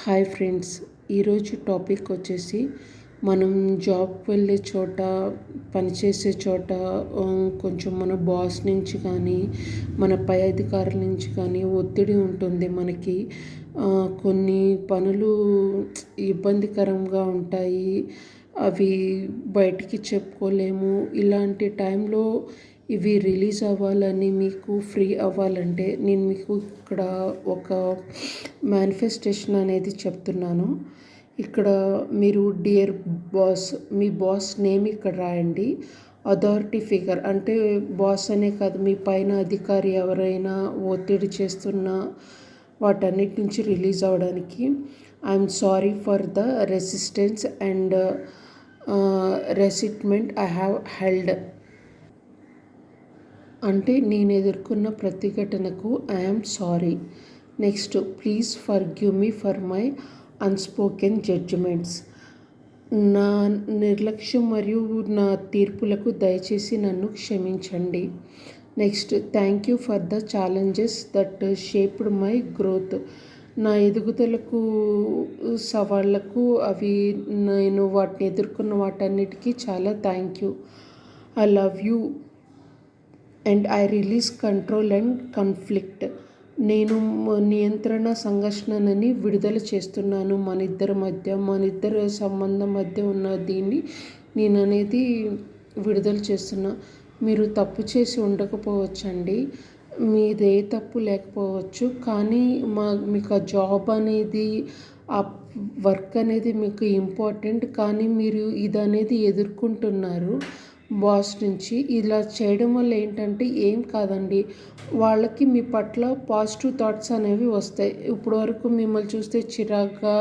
Hi friends, ఈరోజు topic వచ్చేసి మనం జాబ్కి వెళ్ళే చోట, పనిచేసే చోట కొంచెం మన బాస్ నుంచి కానీ, మన పై అధికారుల నుంచి కానీ ఒత్తిడి ఉంటుంది మనకి. కొన్ని పనులు ఇబ్బందికరంగా ఉంటాయి, అవి బయటికి చెప్పుకోలేము. ఇలాంటి టైంలో ఇవి రిలీజ్ అవ్వాలని, మీకు ఫ్రీ అవ్వాలంటే నేను మీకు ఇక్కడ ఒక మేనిఫెస్టేషన్ అనేది చెప్తున్నాను. ఇక్కడ మీరు డియర్ బాస్, మీ బాస్ నేమ్ ఇక్కడ రాయండి. అథారిటీ ఫిగర్ అంటే బాస్ అనే కాదు, మీ పైన అధికారి ఎవరైనా ఒత్తిడి చేస్తున్నా వాటన్నిటి నుంచి రిలీజ్ అవ్వడానికి I'm sorry for the resistance and resentment I have held. అంటే నేను ఎదుర్కొన్న ప్రతిఘటనకు I'm sorry. Next, please forgive me for my unspoken judgements. నా నిర్లక్ష్యం మరియు నా తీర్పులకు దయచేసి నన్ను క్షమించండి. Next, thank you for the challenges that shaped my growth. నా ఎదుగుదలకు, సవాళ్లకు, అవి నేను వాటిని ఎదుర్కొన్న వాటన్నిటికీ చాలా thank you. I love you and I release control and conflict. నేను నియంత్రణ, సంఘర్షణని విడుదల చేస్తున్నాను. మన ఇద్దరి సంబంధం మధ్య ఉన్న దీన్ని నేను అనేది విడుదల చేస్తున్నా. మీరు తప్పు చేసి ఉండకపోవచ్చండి, మీదే తప్పు లేకపోవచ్చు, కానీ మీకు ఆ జాబ్ అనేది, ఆ వర్క్ అనేది మీకు ఇంపార్టెంట్. కానీ మీరు ఇది అనేది ఎదుర్కొంటున్నారు బాస్ నుంచి. ఇలా చేయడం వల్ల ఏంటంటే ఏం కాదండి, వాళ్ళకి మీ పట్ల పాజిటివ్ థాట్స్ అనేవి వస్తాయి. ఇప్పుడు వరకు మిమ్మల్ని చూస్తే చిరాగ్గా,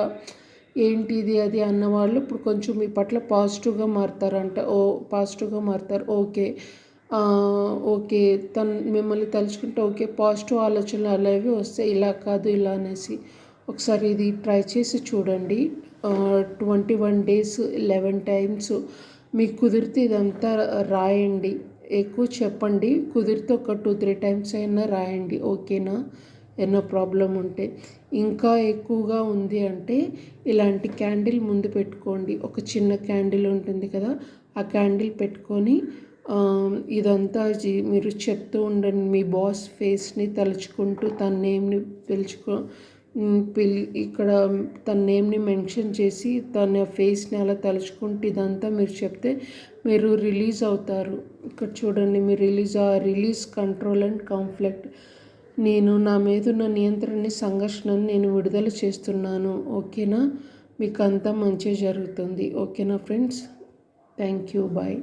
ఏంటి ఇది అది అన్నవాళ్ళు ఇప్పుడు కొంచెం మీ పట్ల పాజిటివ్గా మారుతారు. ఓకే మిమ్మల్ని తలుచుకుంటే ఓకే, పాజిటివ్ ఆలోచనలు అనేవి వస్తాయి. ఇలా కాదు, ఇలా అనేసి ఒకసారి ఇది ట్రై చేసి చూడండి. 21 days 11 times. మీకు కుదిరితే ఇదంతా రాయండి, ఎక్కువ చెప్పండి. కుదిరితే ఒక 2-3 times అయినా రాయండి, ఓకేనా? ఏమైనా ప్రాబ్లం ఉంటే. ఇంకా ఎక్కువగా ఉంది అంటే ఇలాంటి క్యాండిల్ ముందు పెట్టుకోండి. ఒక చిన్న క్యాండిల్ ఉంటుంది కదా, ఆ క్యాండిల్ పెట్టుకొని ఇదంతా మీరు చెప్తూ ఉండండి. మీ బాస్ ఫేస్ని తలుచుకుంటూ తన నేమ్ని ఇక్కడ తన నేమ్ని మెన్షన్ చేసి తన ఫేస్ని అలా తలుచుకుంటూ ఇదంతా మీరు చెప్తే మీరు రిలీజ్ అవుతారు. ఇక్కడ చూడండి, మీరు రిలీజ్ కంట్రోల్ అండ్ కాన్ఫ్లిక్ట్. నేను నా మీద ఉన్న నియంత్రణని, సంఘర్షణని నేను విడుదల చేస్తున్నాను, ఓకేనా? మీకు అంతా మంచి జరుగుతుంది, ఓకేనా ఫ్రెండ్స్? Thank you, bye.